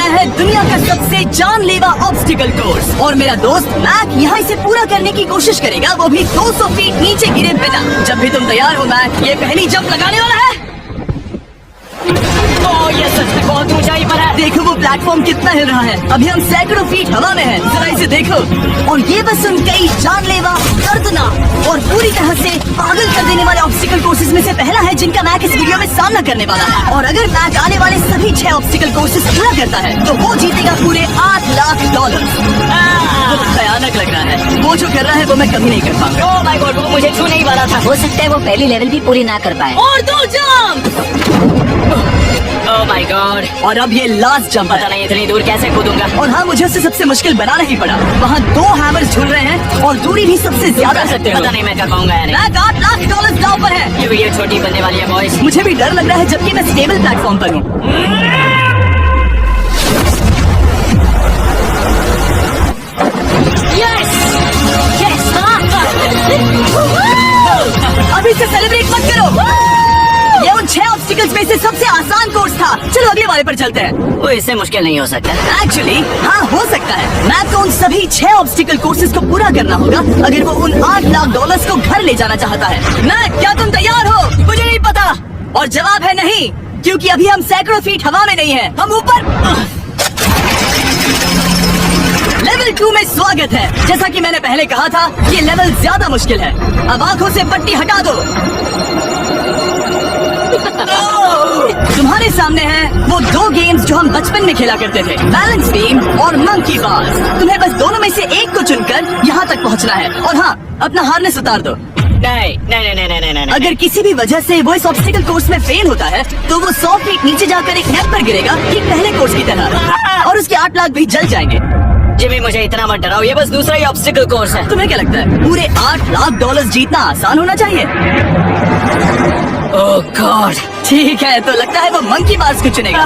आया है दुनिया का सबसे जानलेवा ऑब्स्टिकल कोर्स और मेरा दोस्त मैक यहाँ इसे पूरा करने की कोशिश करेगा, वो भी 200 फीट नीचे गिरे बिना। जब भी तुम तैयार हो मैक, ये पहली जंप लगाने वाला है। ओह, ये सच में बहुत ऊंचाई पर है। देखो वो प्लेटफॉर्म कितना हिल रहा है। अभी हम सैकड़ों फीट हवा में हैं। जरा इसे देखो। और ये बस उन कई जानलेवा, दर्दनाक और पूरी तरह से पागल कर देने वाले ऑब्स्टिकल कोर्सेज में से पहला है जिनका मैक इस वीडियो में सामना करने वाला है। और अगर मैक आने वाले सभी 6 ऑब्स्टिकल कोर्सेज पूरा करता है तो वो जीतेगा पूरे $8 लाख। वो भयानक लग रहा है। वो जो कर रहा है वो मैं कभी नहीं कर पाऊंगा। ओह माय गॉड, वो मुझे छू नहीं वाला था। हो सकता है वो पहली लेवल भी पूरी ना कर पाए। और 2 जंप। ओह माय गॉड, और अब ये लास्ट जंप पता नहीं इतनी दूर कैसे कूदूंगा। और हाँ, मुझे उसे सबसे मुश्किल बनाना ही पड़ा। वहाँ 2 हैमर्स झूल रहे हैं और दूरी भी सबसे ज्यादा कर सकते हो। पता नहीं मैं कर पाऊंगा या नहीं। मैक $8 लाख दांव पर है। ये वीडियो छोटी बनने वाली है बॉयज। मुझे भी डर लग रहा है जबकि मैं स्टेबल प्लेटफॉर्म पर हूँ। अभी से सेलिब्रेट मत करो। ये उन 6 ऑब्स्टिकल्स में से सबसे आसान कोर्स था। चलो अगले वाले पर चलते हैं। वो इससे मुश्किल नहीं हो सकता। एक्चुअली हाँ, हो सकता है। मैक को उन सभी 6 ऑब्स्टिकल कोर्सेज को पूरा करना होगा अगर वो उन $8 लाख को घर ले जाना चाहता है। मैक, क्या तुम तैयार हो? मुझे नहीं पता। और जवाब है नहीं, क्योंकि अभी हम सैकड़ों फीट हवा में नहीं हैं। हम ऊपर। लेवल 2 में स्वागत है। जैसा कि मैंने पहले कहा था, ये लेवल ज्यादा मुश्किल है। अब आंखों से पट्टी हटा दो। तुम्हारे सामने हैं वो 2 गेम्स जो हम बचपन में खेला करते थे, बैलेंस बीम और मंकी बार्स। तुम्हें बस दोनों में से एक को चुनकर यहाँ तक पहुँचना है। और हाँ, अपना हार्नेस उतार दो। नहीं नहीं नहीं नहीं नहीं नहीं। अगर किसी भी वजह से वो इस ऑब्स्टिकल कोर्स में फेल होता है तो वो 100 फीट नीचे जाकर एक नेट पर गिरेगा, ठीक पहले कोर्स की तरह, और उसके 8 लाख भी जल जाएंगे। जिमी, मुझे इतना मत डराओ, ये बस दूसरा ही ऑब्स्टिकल कोर्स है। तुम्हें क्या लगता है पूरे $8 लाख जीतना आसान होना चाहिए? ओह गॉड, ठीक है, तो लगता है वो मंकी बार्स को चुनेगा।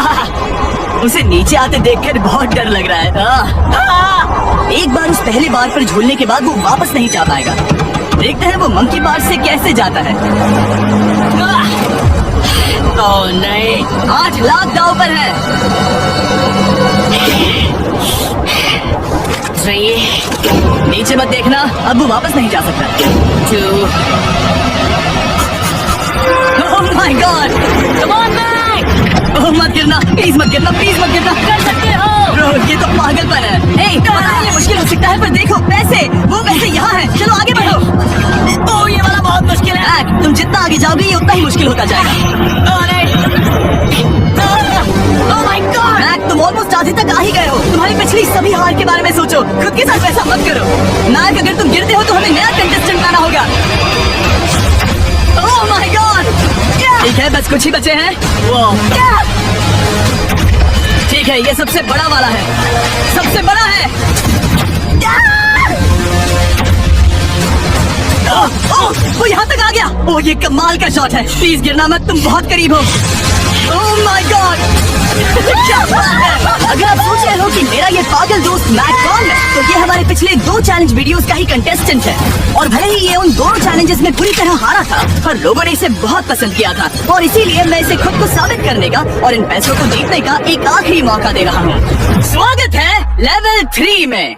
उसे नीचे आते देखकर बहुत डर लग रहा है। एक बार उस पहले बार पर झूलने के बाद वो वापस नहीं जा पाएगा। देखते हैं वो मंकी बार से कैसे जाता है। ओह नहीं, 8 लाख दांव पर है। 3, नीचे मत देखना, अब वो वापस नहीं जा सकता। 2, oh my god, come on Mac. Oh मत गिरना, प्लीज मत गिरना, प्लीज मत गिरना। कर सकते हो। ब्रो, ये तो पागलपन है। हे, पता है ये मुश्किल हो सकता है, पर देखो पैसे, वो पैसे यहाँ है। चलो आगे बढ़ो। ओह, ये वाला बहुत मुश्किल है। मैक, तुम जितना आगे जाओगे ये उतना ही मुश्किल होता जाएगा। ओह नहीं, ओह माय गॉड। मैक, तुम ऑलमोस्ट आधे तक आ ही गए हो। तुम्हारी पिछली सभी हार के बारे में सोचो, खुद के साथ वैसा मत करो। मैक, अगर तुम गिरते हो तो हमें नया कंटेस्टेंट लाना होगा। ओह माय गॉड। ठीक है, बस कुछ ही बचे हैं। वो ठीक है, ये सबसे बड़ा वाला है, सबसे बड़ा है। वो यहाँ तक आ गया। ओह, ये कमाल का शॉट है। प्लीज गिरना मत, तुम बहुत करीब हो। ओह माय गॉड, क्या बात है। अगर आप सोच रहे हो कि मेरा ये पागल दोस्त मैक कौन है, तो ये हमारे पिछले 2 चैलेंज वीडियोस का ही कंटेस्टेंट है। और भले ही ये उन दोनों चैलेंजेस में पूरी तरह हारा था, पर लोगों ने इसे बहुत पसंद किया था और इसीलिए मैं इसे खुद को साबित करने का और इन पैसों को जीतने का एक आखिरी मौका दे रहा हूँ। स्वागत है लेवल 3 में।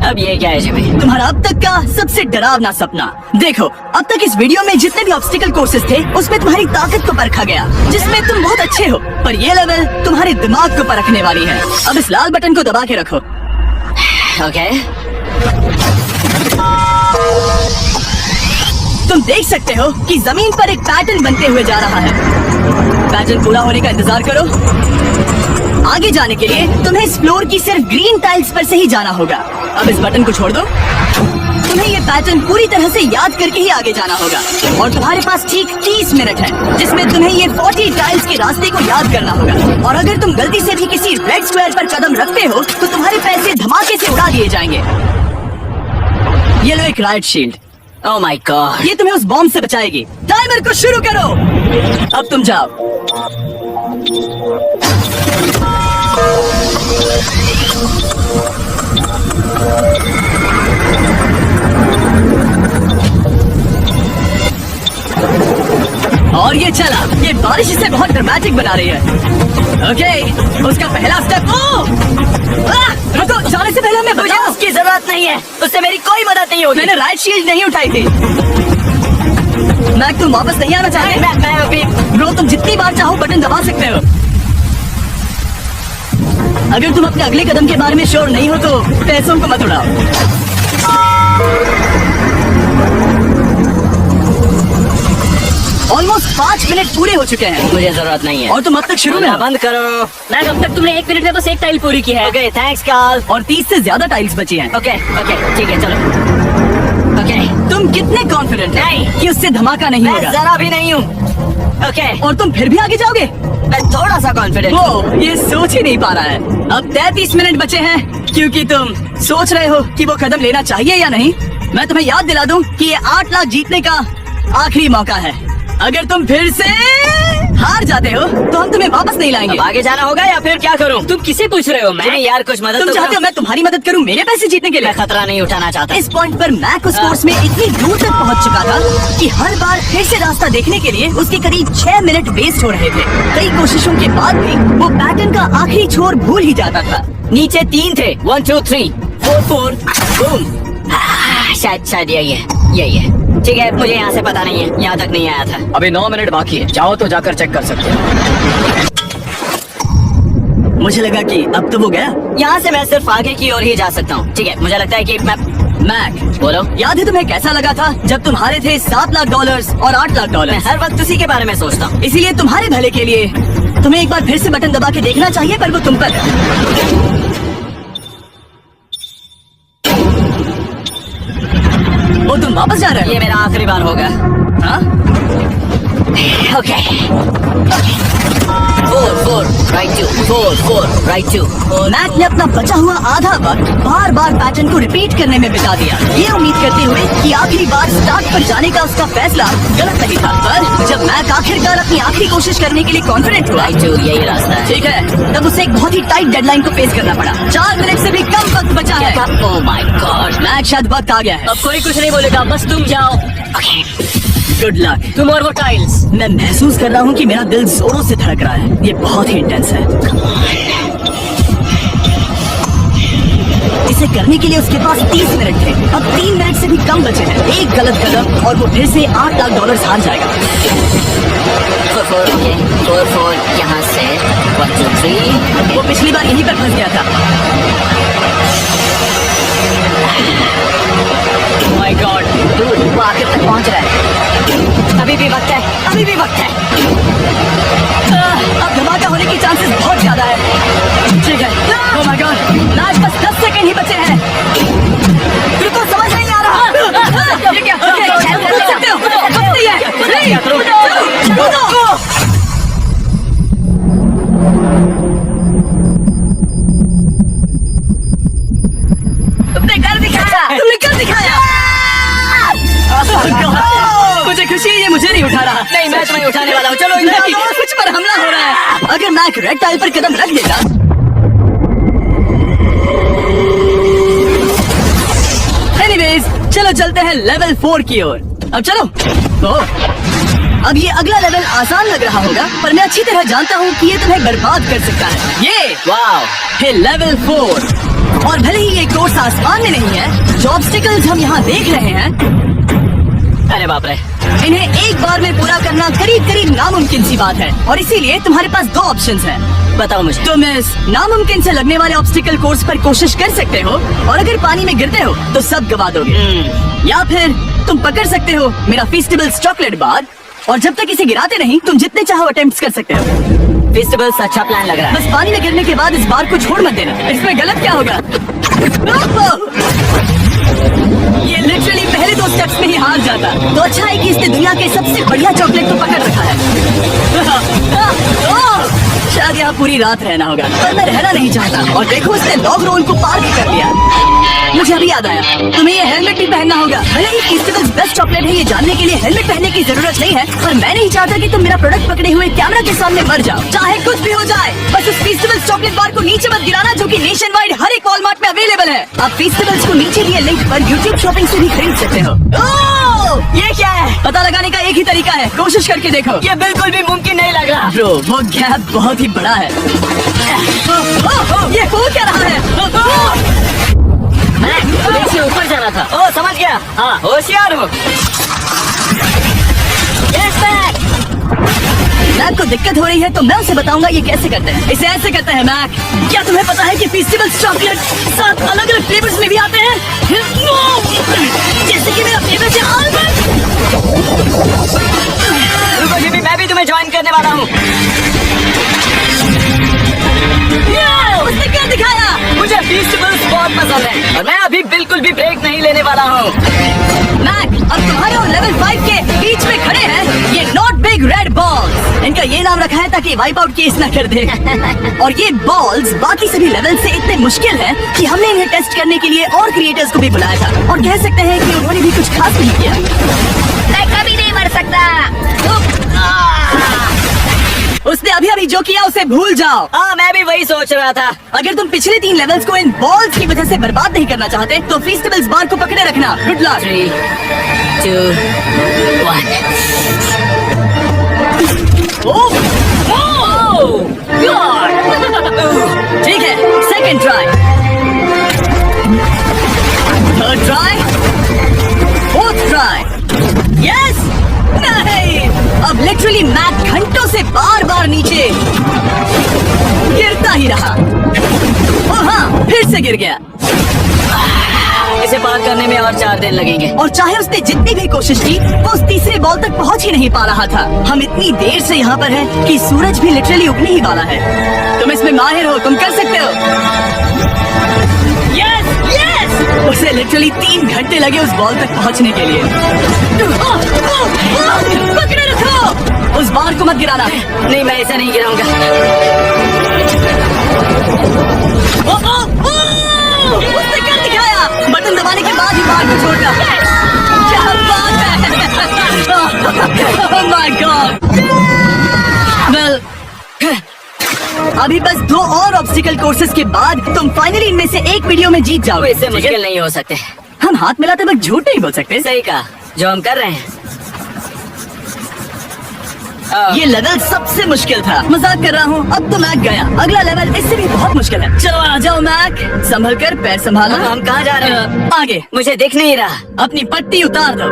अब ये क्या है जिमी? तुम्हारा अब तक का सबसे डरावना सपना। देखो, अब तक इस वीडियो में जितने भी ऑब्स्टिकल कोर्सेज थे उसमें तुम्हारी ताकत को परखा गया, जिसमें तुम बहुत अच्छे हो, पर ये लेवल तुम्हारे दिमाग को परखने वाली है। अब इस लाल बटन को दबा के रखो। ओके, तुम देख सकते हो कि जमीन पर एक पैटर्न बनते हुए जा रहा है। पैटर्न पूरा होने का इंतजार करो। आगे जाने के लिए तुम्हें इस फ्लोर की सिर्फ ग्रीन टाइल्स पर से ही जाना होगा। अब इस बटन को छोड़ दो। तुम्हें ये पैटर्न पूरी तरह से याद करके ही आगे जाना होगा और तुम्हारे पास ठीक 30 मिनट है जिसमें तुम्हें ये 40 टाइल्स के रास्ते को याद करना होगा। और अगर तुम गलती से भी किसी रेड स्क्वायर पर कदम रखते हो तो तुम्हारे पैसे धमाके से उड़ा दिए जाएंगे। ये लो एक right shield. Oh my God, ये तुम्हें उस बॉम्ब से बचाएगी। टाइमर को शुरू करो। अब तुम जाओ। और ये चला। ये बारिश इसे बहुत ड्रामेटिक बना रही है। ओके, उसका पहला स्टेप। रुको, जाने से पहले हमें मुझे बताओ। उसकी जरूरत नहीं है, उससे मेरी कोई मदद नहीं होगी। मैंने राइट शील्ड नहीं उठाई थी। मैक, तुम वापस नहीं आना चाहते? मैं अभी ब्रो, तुम जितनी बार चाहो बटन दबा सकते हो। अगर तुम अपने अगले कदम के बारे में श्योर नहीं हो तो पैसों को मत उड़ाओ। ऑलमोस्ट 5 मिनट पूरे हो चुके हैं मुझे जरूरत नहीं है। और तुम अब तक शुरू में हो। बंद करो। मैक, अब तक तुमने 1 मिनट में बस एक टाइल पूरी की है। Okay, thanks Carl. और 30 से ज्यादा टाइल्स बची हैं। ओके ओके, ठीक है, चलो। ओके, तुम कितने कॉन्फिडेंट नहीं। कि उससे धमाका नहीं मैं होगा? जरा भी नहीं हूँ। ओके, और तुम फिर भी आगे जाओगे? मैं थोड़ा सा कॉन्फिडेंट। वो ये सोच ही नहीं पा रहा है। अब 33 मिनट बचे हैं क्योंकि तुम सोच रहे हो कि वो कदम लेना चाहिए या नहीं। मैं तुम्हें याद दिला दूं कि ये 8 लाख जीतने का आखिरी मौका है। अगर तुम फिर से हार जाते हो तो हम तुम्हें वापस नहीं लाएंगे। अब आगे जाना होगा या फिर क्या करूँ? तुम किसे पूछ रहे हो? नहीं यार, कुछ मदद तुम तो चाहते करो। हो मैं तुम्हारी मदद करूं मेरे पैसे जीतने के लिए? मैं खतरा नहीं उठाना चाहता। इस पॉइंट पर मैक उस कोर्स में इतनी दूर तक पहुंच चुका था कि हर बार फिर से रास्ता देखने के लिए उसके करीब 6 मिनट वेस्ट हो रहे थे। कई कोशिशों के बाद भी वो पैटर्न का आखिरी छोर भूल ही जाता था। नीचे 3 थे, 1 2 3 4 4 बूम। शायद यही है। ठीक है, मुझे यहाँ से पता नहीं है, यहाँ तक नहीं आया था। अभी 9 मिनट बाकी है, चाहो तो जाकर चेक कर सकते हो। मुझे लगा कि अब तो वो गया। यहाँ से मैं सिर्फ आगे की ओर ही जा सकता हूँ। ठीक है, मुझे लगता है कि मैं मैक, बोलो। याद है तुम्हें कैसा लगा था जब तुम हारे थे $7 लाख और $8 लाख? मैं हर वक्त उसी के बारे में सोचता हूँ। इसीलिए तुम्हारे भले के लिए तुम्हें एक बार फिर से बटन दबा के देखना चाहिए, पर वो तुम पर है। वो तुम वापस जा रहे ये मेरा आखिरी बार होगा। हो? हाँ? Okay, 4 4 right 2 4 4 right 2। मैक ने अपना बचा हुआ आधा वक्त बार बार पैटर्न को रिपीट करने में बिता दिया, ये उम्मीद करते हुए कि आखिरी बार स्टार्ट पर जाने का उसका फैसला गलत नहीं था। पर जब मैक आखिरकार अपनी आखिरी कोशिश करने के लिए कॉन्फिडेंट हुआ, राइट 2 यही रास्ता है। ठीक है, तब उसे एक बहुत ही टाइट डेडलाइन को फेस करना पड़ा। 4 मिनट से भी कम वक्त बचा है। ओह माय गॉड, मैक, शायद वक्त आ गया है। अब कोई कुछ नहीं बोलेगा, बस तुम जाओ। Good luck. तुम और वो टाइल्स। मैं महसूस कर रहा हूँ कि मेरा दिल जोरों से धड़क रहा है। ये बहुत ही इंटेंस है। इसे करने के लिए उसके पास 30 मिनट थे। अब 3 मिनट से भी कम बचे हैं। एक गलत कदम और वो फिर से $8 लाख हार जाएगा। 4 4 ओके, 4 4 यहाँ से 1 2 3। वो पिछली बार यहीं पर फंस गया था। माय गॉड, वो आखिर तक पहुँच रहा है। अभी भी वक्त है, अभी भी वक्त है। अब धमाका होने की चांसेस बहुत ज्यादा है। ठीक है। ओह माय गॉड, मैच बस 10 सेकंड ही बचे हैं। रुको, समझ नहीं आ रहा। ये क्या? कर सकते हो? वक्त नहीं है। नहीं, कूदो। तुमने कर दिखाया। तुमने कर दिखाया। मुझे खुशी है, ये मुझे नहीं उठा रहा। नहीं, मैं तुम्हें उठाने वाला हूँ। चलो इधर नहीं, आओ। मुझ पर हमला हो रहा है। अगर मैक रेड टाइल पर कदम रख देगा, एनीवेज, चलो चलते हैं लेवल 4 की ओर। अब चलो। अब ये अगला लेवल आसान लग रहा होगा, पर मैं अच्छी तरह जानता हूँ कि ये तुम्हें बर्बाद कर सकता है। ये वाओ, है लेवल 4। और भले ही ये कोर्स आसमान में नहीं है, जो ऑब्स्टिकल्स हम यहाँ देख रहे हैं, अरे बाप रे, इन्हें एक बार में पूरा करना करीब करीब नामुमकिन सी बात है। और इसीलिए तुम्हारे पास 2 ऑप्शंस हैं। बताओ मुझे। तुम इस नामुमकिन से लगने वाले ऑब्स्टिकल कोर्स पर कोशिश कर सकते हो, और अगर पानी में गिरते हो तो सब गवा दोगे। या फिर तुम पकड़ सकते हो मेरा फीस्टेबल्स चॉकलेट बार, और जब तक इसे गिराते नहीं तुम जितने चाहो अटेम्प्ट्स कर सकते हो। फेस्टिवल्स अच्छा प्लान लग रहा है। बस पानी में गिरने के बाद इस बार को छोड़ मत देना। इसमें गलत क्या होगा? ये लिटरली पहले 2 स्टेप्स में ही हार जाता। तो अच्छा है कि इसने दुनिया के सबसे बढ़िया चॉकलेट को पकड़ रखा है। शायद यहाँ पूरी रात रहना होगा, पर मैं रहना नहीं चाहता। और देखो, इसने लॉग रोल को पार भी कर लिया। मुझे अभी याद आया, तुम्हें ये हेलमेट भी पहनना होगा। भले ही फेस्टिवल्स बेस्ट चॉकलेट है, ये जानने के लिए हेलमेट पहनने की जरूरत नहीं है, पर मैं नहीं चाहता कि तुम मेरा प्रोडक्ट पकड़े हुए कैमरा के सामने मर जाओ। चाहे कुछ भी हो जाए, बस उस फेस्टिवल्स चॉकलेट बार को नीचे मत गिराना, जो कि नेशन वाइड हर एक वॉलमार्ट में अवेलेबल है। आप फेस्टिवल्स को नीचे दिए लिंक पर यूट्यूब शॉपिंग से भी खरीद सकते हो। ओह! ये क्या है? पता लगाने का एक ही तरीका है, कोशिश करके देखो। ये बिल्कुल भी मुमकिन नहीं लग रहा। ब्रो, वो गैप बहुत ही बड़ा है। ये हो क्या रहा है? मैं से ऊपर जाना था। ओ समझ गया। हाँ होशियार हो। Yes, Mac! मैक को दिक्कत हो रही है तो मैं उसे बताऊंगा ये कैसे करते हैं। इसे ऐसे करते हैं मैक। क्या तुम्हें पता है कि फेस्टिवल्स चॉकलेट 7 अलग अलग फ्लेवर्स में भी आते हैं? जैसे कि मेरा फेवरेट है आलमंड। रुको जिमी, मैं भी तुम्हें ज्वाइन करने वाला हूँ। उसने क्या दिखाया? मुझे फेस्टिवल्स बहुत पसंद है और मैं अभी बिल्कुल भी ब्रेक नहीं लेने वाला हूँ। मैक, अब तुम्हारे और लेवल 5 के बीच में खड़े हैं ये नॉट बिग रेड बॉल्स। इनका ये नाम रखा है ताकि वाइप आउट केस ना कर दे। और ये बॉल्स बाकी सभी लेवल से इतने मुश्किल हैं कि हमने इन्हें टेस्ट करने के लिए और क्रिएटर्स को भी बुलाया था और कह सकते हैं कि उन्होंने भी कुछ खास नहीं किया। मैं कभी नहीं मर सकता। उसने अभी अभी जो किया उसे भूल जाओ। हाँ मैं भी वही सोच रहा था। अगर तुम पिछले 3 लेवल्स को इन बॉल्स की वजह से बर्बाद नहीं करना चाहते तो फेस्टिवल्स बार को पकड़े रखना। Good luck. 3, 2, 1। ठीक है, second try, third try, fourth try. Yes, नहीं। अब लिटरली मैक घंटों से बार बार नीचे गिरता ही रहा। और हाँ, फिर से गिर गया। इसे पार करने में और 4 दिन लगेंगे। और चाहे उसने जितनी भी कोशिश की वो उस तीसरे बॉल तक पहुंच ही नहीं पा रहा था। हम इतनी देर से यहाँ पर हैं कि सूरज भी लिटरली उगने ही वाला है। तुम इसमें माहिर हो, तुम कर सकते हो। यस यस, उसे लिटरली 3 घंटे लगे उस बॉल तक पहुंचने के लिए। पकड़े रखो, उस बार को मत गिराना। नहीं मैं इसे नहीं गिराऊंगा। उसने कर दिखाया। बटन दबाने के बाद ही बार को छोड़ना। क्या बात है। Oh my God. Well, अभी बस 2 और ऑब्स्टिकल कोर्सेज के बाद तुम फाइनली इनमें से एक वीडियो में जीत वो जाओगे। इससे मुश्किल नहीं हो सकते। हम हाथ मिलाते वक्त झूठ नहीं बोल सकते। सही कहा, जो हम कर रहे हैं। ये लेवल सबसे मुश्किल था। मजाक कर रहा हूँ। अब तो मैक गया। अगला लेवल इससे भी बहुत मुश्किल है। चलो आ जाओ मैक, संभल कर, पैर संभालो। हम कहाँ जा रहे हैं? आगे। मुझे दिख नहीं रहा। अपनी पट्टी उतार दो।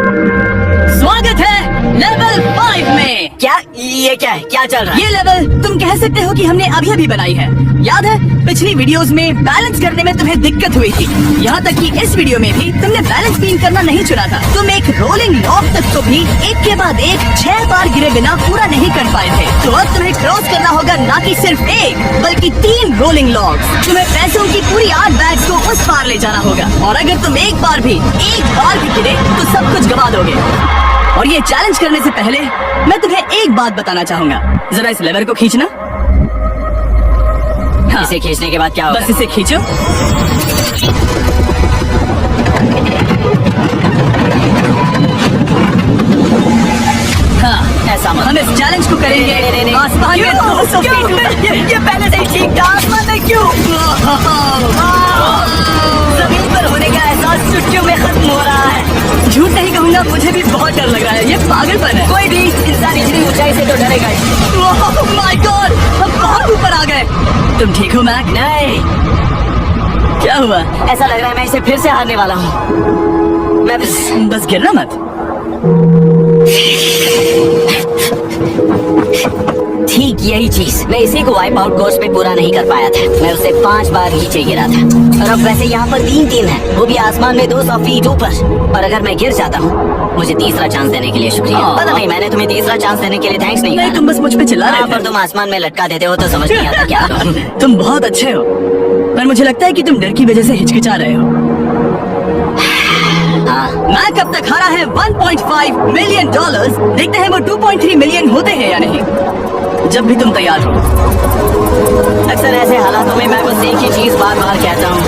स्वागत है लेवल 5 में। क्या ये क्या है? क्या चल रहा है? ये लेवल तुम कह सकते हो कि हमने अभी अभी बनाई है। याद है पिछली वीडियोस में बैलेंस करने में तुम्हें दिक्कत हुई थी। यहाँ तक कि इस वीडियो में भी तुमने बैलेंस बीन करना नहीं चुना था। तुम एक रोलिंग लॉक तक को भी एक के बाद एक 6 बार गिरे बिना पूरा नहीं कर पाए थे। तो अब तुम्हें क्रॉस करना होगा ना कि सिर्फ एक बल्कि 3 रोलिंग लॉक्स। तुम्हें पैसों की पूरी 8 बैग्स को उस पार ले जाना होगा और अगर तुम एक बार भी गिरे तो सब कुछ गवा दोगे। और ये चैलेंज करने से पहले मैं तुम्हें एक बात बताना चाहूंगा। जरा इस लेवर को खींचना। हाँ, इसे खींचने के बाद क्या होगा? बस इसे खींचो। हाँ, ऐसा मत। हम इस चैलेंज को करेंगे नहीं। आसमान में 200 फीट ऊपर। ये पहले से ही ठीक था। आसमान में क्यों? जमीन पर होने का एहसास चुटकियों में खत्म हो रहा है। झूठ नहीं कहूंगा, मुझे भी बहुत डर लग रहा है। ये पागलपन है। कोई भी इंसान इतनी ऊंचाई से तो डरेगा ही। ओह माय गॉड, हम बहुत ऊपर आ गए। तुम ठीक हो मैक? नहीं, क्या हुआ? ऐसा लग रहा है मैं इसे फिर से हारने वाला हूँ। मैं बस गिरना मत। ठीक यही चीज मैं इसी को वाइप आउट कोर्स में पूरा नहीं कर पाया था। मैं उसे 5 बार नीचे गिरा था और अब वैसे यहाँ पर 3 है, वो भी आसमान में 200 फीट ऊपर। और अगर मैं गिर जाता हूँ, मुझे तीसरा चांस देने के लिए शुक्रिया। पता नहीं मैंने तुम्हें तीसरा चांस देने के लिए थैंक्स नहीं नहीं, कहा। तुम बस मुझ पे चिल्ला हाँ, रहे पर थे। तुम आसमान में लटका देते हो तो समझ नहीं आता क्या करूं। तुम बहुत अच्छे हो, पर मुझे लगता है कि तुम डर की वजह से हिचकिचा रहे हो। मैक अब तक हारा है $1.5 मिलियन। देखते हैं वो 2.3 मिलियन होते हैं या नहीं। जब भी तुम तैयार हो। अक्सर ऐसे हालातों में मैं बस एक ही चीज बार बार कहता हूँ,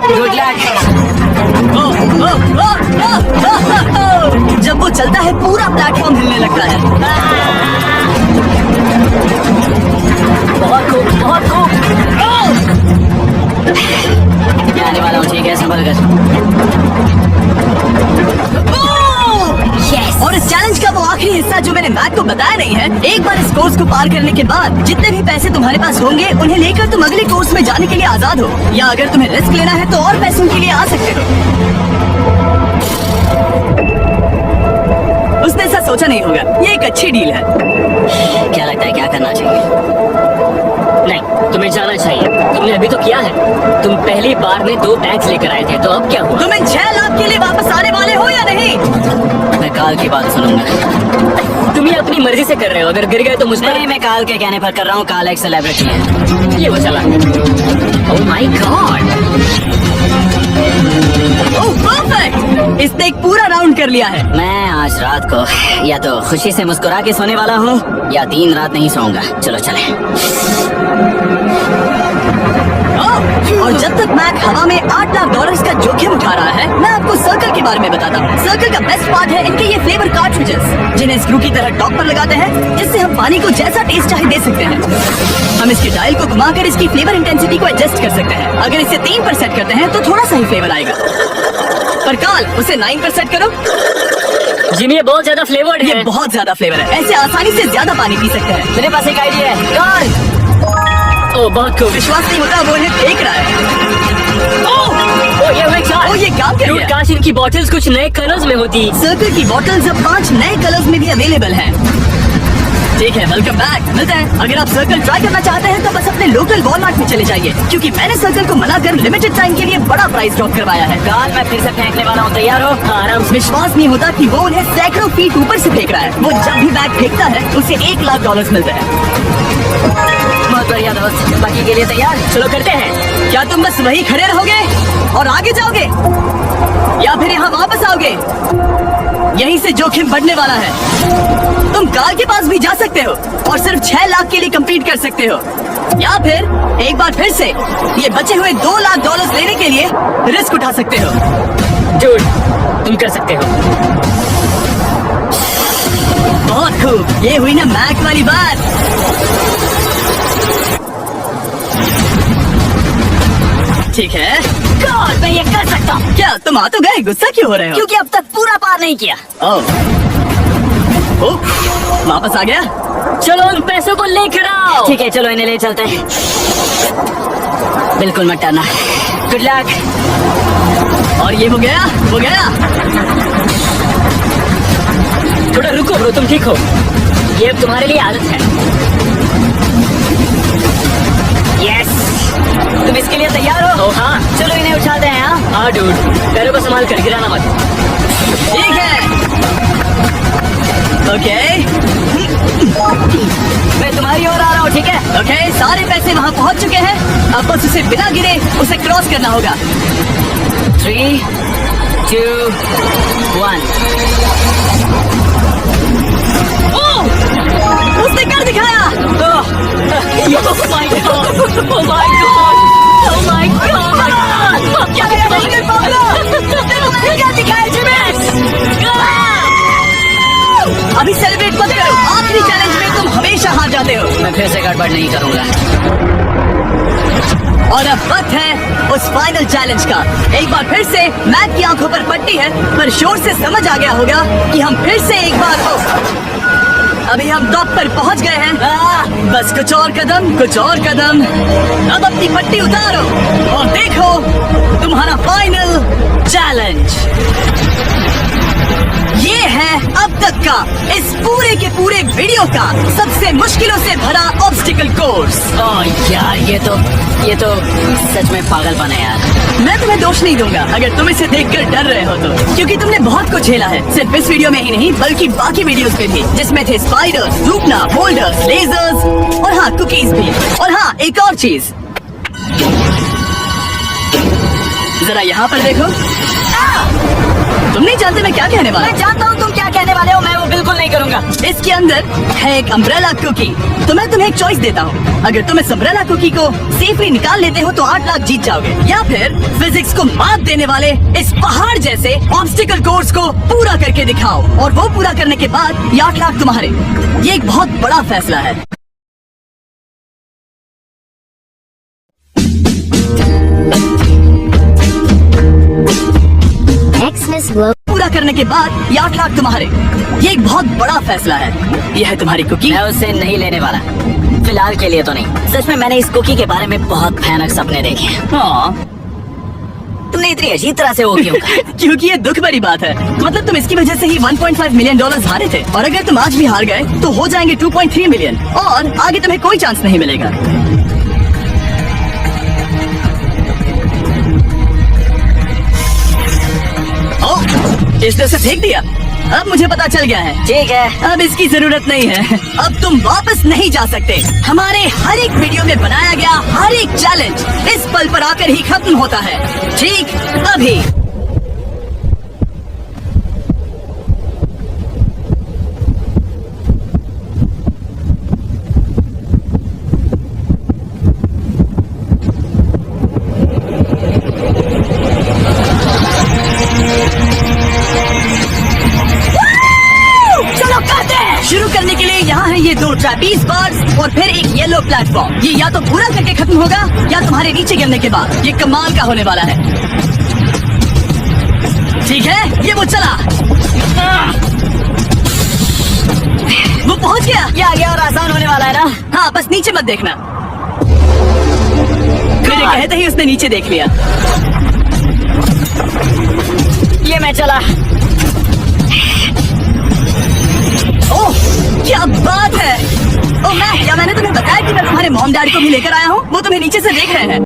गुड लक। जब वो चलता है पूरा प्लेटफॉर्म हिलने लगता है। बहुत खूब, बहुत खूब। मैं आने वाला हूँ, ठीक है, संभल कर। बात जो मैंने मैक को बताया नहीं है, एक बार इस कोर्स को पार करने के बाद जितने भी पैसे तुम्हारे पास होंगे उन्हें लेकर तुम अगले कोर्स में जाने के लिए आजाद हो, या अगर तुम्हें रिस्क लेना है तो और पैसों के लिए आ सकते हो। उसने ऐसा सोचा नहीं होगा, ये एक अच्छी डील है। क्या लगता है क्या करना चाहिए? नहीं, तुम्हें जाना चाहिए। तुमने अभी तो किया है। तुम पहली बार में 2 बैग्स लेकर आए थे, तो अब क्या हुआ? तुम इन 6 लाख के लिए वापस आने वाले हो या नहीं? मैं काल की बात सुनूंगा। तुम ये अपनी मर्जी से कर रहे हो, अगर गिर गए तो मुझ पर। नहीं, मैं काल के कहने पर कर रहा हूँ। काल एक सेलिब्रिटी है। ये वो चला। ओह माय गॉड, ओह परफेक्ट, इसने एक पूरा राउंड कर लिया है। मैं आज रात को या तो खुशी से मुस्कुरा के सोने वाला हूँ या दिन रात नहीं सोऊंगा। चलो चले। और जब तक मैक हवा में $8 लाख का जोखिम उठा रहा है, मैं आपको सर्कल के बारे में बताता हूँ। सर्कल का बेस्ट पार्ट है इनके ये फ्लेवर कार्ट्रिजेस, जिन्हें स्क्रू की तरह टॉप पर लगाते हैं, जिससे हम पानी को जैसा टेस्ट चाहे दे सकते हैं। हम इसके डायल को घुमाकर इसकी फ्लेवर इंटेंसिटी को एडजस्ट कर सकते हैं। अगर इसे 3 पर सेट करते हैं तो थोड़ा सा ही फ्लेवर आएगा, पर काल उसे 9 पर सेट करो। जिमी ये बहुत ज्यादा फ्लेवर्ड ये है। बहुत ज्यादा फ्लेवर है, ऐसे आसानी से ज्यादा पानी पी सकते हैं। मेरे पास एक आइडिया है। काल, ओह बहुत खूब। विश्वास नहीं होता, वो इन्हें फेंक रहा है। ओह ये हुए चार। ओह, ये काम कर Dude, गया। काश इनकी बॉटल्स कुछ नए कलर्स में होती। सर्कल की बॉटल्स अब 5 नए कलर्स में भी अवेलेबल हैं। ठीक है, वेलकम बैक। मिलते हैं। अगर आप सर्कल ट्राई करना चाहते हैं तो बस अपने लोकल वॉलमार्ट में चले जाइए, क्योंकि मैंने सर्कल को मना कर लिमिटेड टाइम के लिए बड़ा प्राइस ड्रॉप करवाया है। काल मैं फिर से फेंकने वाला हूँ। तैयार हो? हाँ, आराम से। विश्वास नहीं होता कि वो उन्हें सैकड़ों फीट ऊपर से फेंक रहा है। वो जब भी बैग फेंकता है उसे $1 लाख मिलते हैं। बहुत बढ़िया दोस्त, बाकी के लिए तैयार? चलो करते हैं। क्या तुम बस वही खड़े रहोगे और आगे जाओगे, या फिर यहाँ वापस आओगे? यहीं से जोखिम बढ़ने वाला है। तुम काल के पास भी जा सकते हो और सिर्फ 6 लाख के लिए compete कर सकते हो, या फिर एक बार फिर से ये बचे हुए $2 लाख लेने के लिए रिस्क उठा सकते हो। Dude, तुम कर सकते हो। बहुत खूब, ये हुई ना मैक वाली बात। ठीक है, काल मैं ये कर सकता हूँ, क्या तुम आ तो गए, गुस्सा क्यों हो रहे हो? क्योंकि अब तक पूरा पार नहीं किया। ओह, वापस आ गया। चलो उन पैसों को लेकर आओ। ठीक है, चलो इन्हें ले चलते हैं। बिल्कुल मत डरना। Good luck. और ये हो गया, हो गया। थोड़ा रुको ब्रो, तुम ठीक हो? ये अब तुम्हारे लिए आदत है। यस, तुम इसके लिए तैयार हो? ओह हाँ। चलो इन्हें उठाते हैं। हाँ, हाँ डूड, पैरों को संभाल कर, गिराना मत। ठीक है, ओके मैं तुम्हारी ओर आ रहा हूँ। ठीक है, ओके, सारे पैसे वहाँ पहुँच चुके हैं। अब बस उसे बिना गिरे उसे क्रॉस करना होगा। 3, 2, 1। ओह, उसने कर दिखाया। Oh my god! Oh my god! Oh my god! क्या क्या दिखाया जिमी? अभी सेलिब्रेट मत करो, आखिरी चैलेंज में तुम हमेशा हार जाते हो। मैं फिर से गड़बड़ नहीं करूंगा। और अब वक्त है उस फाइनल चैलेंज का। एक बार फिर से मैक की आंखों पर पट्टी है, पर शोर से समझ आ गया होगा कि हम फिर से एक बार अभी हम टॉप पर पहुंच गए हैं। बस कुछ और कदम, कुछ और कदम। अब अपनी पट्टी उतारो और देखो तुम्हारा फाइनल चैलेंज। ये है अब तक का इस पूरे के पूरे वीडियो का सबसे मुश्किलों से भरा ऑब्स्टिकल कोर्स। ओह यार, ये तो सच में पागलपन है यार। मैं तुम्हें दोष नहीं दूंगा अगर तुम इसे देखकर डर रहे हो तो, क्योंकि तुमने बहुत कुछ झेला है, सिर्फ इस वीडियो में ही नहीं बल्कि बाकी वीडियोस में भी, जिसमें थे स्पाइडर्स, रूपना, बोल्डर्स, लेजर्स और हाँ कुकीज भी। और हाँ, एक और चीज, जरा यहाँ पर देखो। तुम नहीं जानते मैं क्या कहने वाला मैं जानता हूँ तुम क्या कहने वाले हो, मैं वो बिल्कुल नहीं करूंगा। इसके अंदर है एक अम्ब्रेला कुकी। तो मैं तुम्हें एक चॉइस देता हूँ, अगर तुम इस अम्ब्रेला कुकी को सेफली निकाल लेते हो तो 8 लाख जीत जाओगे, या फिर फिजिक्स को मात देने वाले इस पहाड़ जैसे ऑब्स्टिकल कोर्स को पूरा करके दिखाओ, और वो पूरा करने के बाद ये 8 लाख तुम्हारे। ये एक बहुत बड़ा फैसला है। Xmas Glow. पूरा करने के बाद ये 8 लाख तुम्हारे। ये एक बहुत बड़ा फैसला है। यह है तुम्हारी कुकी। मैं उससे नहीं लेने वाला, फिलहाल के लिए तो नहीं। सच में मैंने इस कुकी के बारे में बहुत भयानक सपने देखे हैं। हाँ तुमने इतनी अजीब तरह से वो क्यों कहा? क्योंकि ये दुख भरी बात है। मतलब तुम इसकी वजह से ही 1.5 मिलियन डॉलर्स हारे थे, और अगर तुम आज भी हार गए तो हो जाएंगे 2.3 मिलियन, और आगे तुम्हें कोई चांस नहीं मिलेगा। ओह, इसने उसे फेंक दिया। अब मुझे पता चल गया है। ठीक है, अब इसकी जरूरत नहीं है। अब तुम वापस नहीं जा सकते। हमारे हर एक वीडियो में बनाया गया हर एक चैलेंज इस पल पर आकर ही खत्म होता है। ठीक अभी। शुरू करने के लिए यहाँ है ये 2 ट्रैपीज बार्स और फिर एक येलो प्लेटफॉर्म। ये या तो पूरा करके खत्म होगा या तुम्हारे नीचे गिरने के बाद। ये कमाल का होने वाला है। ठीक है, ये वो चला। वो पहुंच गया। ये आगे और आसान होने वाला है ना? हाँ, बस नीचे मत देखना। मेरे कहते ही उसने नीचे देख लिया। ये मैं चला। ओह, क्या बात है। ओह मैंने तुम्हें बताया कि मैं तुम्हारे मॉम डैड को भी लेकर आया हूँ। वो तुम्हें नीचे से देख रहे हैं।